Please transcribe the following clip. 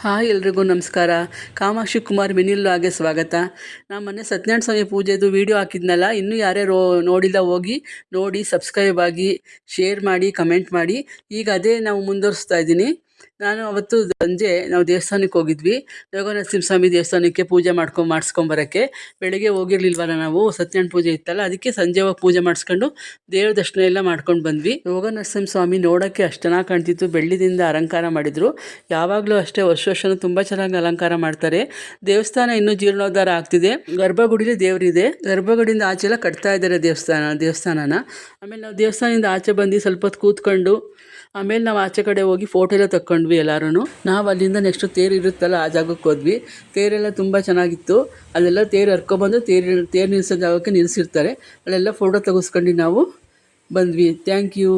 Hi ಎಲ್ರಿಗೂ ನಮಸ್ಕಾರ. ಕಾಮಾಕ್ಷಿ ಕುಮಾರ್ ಮಿನಿಲ್ಲಾಗೆ ಸ್ವಾಗತ. ನಾನು ಮೊನ್ನೆ ಸತ್ಯನಾರಾಯಣ ಸ್ವಾಮಿ ಪೂಜೆದು ವೀಡಿಯೋ ಹಾಕಿದ್ನಲ್ಲ, ಇನ್ನೂ ಯಾರ್ಯಾರು ನೋಡಿಲ್ಲ ಹೋಗಿ ನೋಡಿ, ಸಬ್ಸ್ಕ್ರೈಬ್ ಆಗಿ, ಶೇರ್ ಮಾಡಿ, ಕಮೆಂಟ್ ಮಾಡಿ. ಈಗ ಅದೇ ನಾವು ಮುಂದುವರಿಸ್ತಾ ಇದ್ದೀನಿ. ನಾನು ಅವತ್ತು ಸಂಜೆ ನಾವು ದೇವಸ್ಥಾನಕ್ಕೆ ಹೋಗಿದ್ವಿ, ಯೋಗ ನರಸಿಂಹಸ್ವಾಮಿ ದೇವಸ್ಥಾನಕ್ಕೆ ಪೂಜೆ ಮಾಡಿಸ್ಕೊಂಬರೋಕ್ಕೆ. ಬೆಳಗ್ಗೆ ಹೋಗಿರ್ಲಿಲ್ವಲ್ಲ, ನಾವು ಸತ್ಯನಾರಾಯಣ ಪೂಜೆ ಇತ್ತಲ್ಲ, ಅದಕ್ಕೆ ಸಂಜೆ ಹೋಗಿ ಪೂಜೆ ಮಾಡಿಸ್ಕೊಂಡು ದೇವ್ರ ದರ್ಶನ ಎಲ್ಲ ಮಾಡ್ಕೊಂಡು ಬಂದ್ವಿ. ಯೋಗ ನರಸಿಂಹಸ್ವಾಮಿ ನೋಡೋಕ್ಕೆ ಅಷ್ಟು ಚೆನ್ನಾಗಿ ಕಾಣ್ತಿತ್ತು. ಬೆಳ್ಳಿದಿಂದ ಅಲಂಕಾರ ಮಾಡಿದರು. ಯಾವಾಗಲೂ ಅಷ್ಟೇ ವರ್ಷನೂ ತುಂಬ ಚೆನ್ನಾಗಿ ಅಲಂಕಾರ ಮಾಡ್ತಾರೆ. ದೇವಸ್ಥಾನ ಇನ್ನೂ ಜೀರ್ಣೋದ್ಧಾರ ಆಗ್ತಿದೆ. ಗರ್ಭಗುಡಿಲಿ ದೇವರಿದೆ. ಗರ್ಭಗುಡಿಯಿಂದ ಆಚೆ ಎಲ್ಲ ಕಟ್ತಾ ಇದ್ದಾರೆ ದೇವಸ್ಥಾನನ. ಆಮೇಲೆ ನಾವು ದೇವಸ್ಥಾನದಿಂದ ಆಚೆ ಬಂದು ಸ್ವಲ್ಪ ಹೊತ್ತು ಕೂತ್ಕೊಂಡು, ಆಮೇಲೆ ನಾವು ಆಚೆ ಕಡೆ ಹೋಗಿ ಫೋಟೋ ಎಲ್ಲ ತಕ್ಕೊಂಡ್ವಿ ಎಲ್ಲರೂ. ನಾವು ಅಲ್ಲಿಂದ ನೆಕ್ಸ್ಟು ತೇರು ಇರುತ್ತಲ್ಲ, ಆ ಜಾಗಕ್ಕೆ ಹೋದ್ವಿ. ತೇರೆಲ್ಲ ತುಂಬ ಚೆನ್ನಾಗಿತ್ತು. ಅಲ್ಲೆಲ್ಲ ತೇರು ಹರ್ಕೊಬಂದು ತೇರು ನಿಲ್ಲಿಸೋ ಜಾಗಕ್ಕೆ ನಿಲ್ಲಿಸಿರ್ತಾರೆ. ಅಲ್ಲೆಲ್ಲ ಫೋಟೋ ತೆಗೆಸ್ಕೊಂಡು ನಾವು ಬಂದ್ವಿ. Thank you.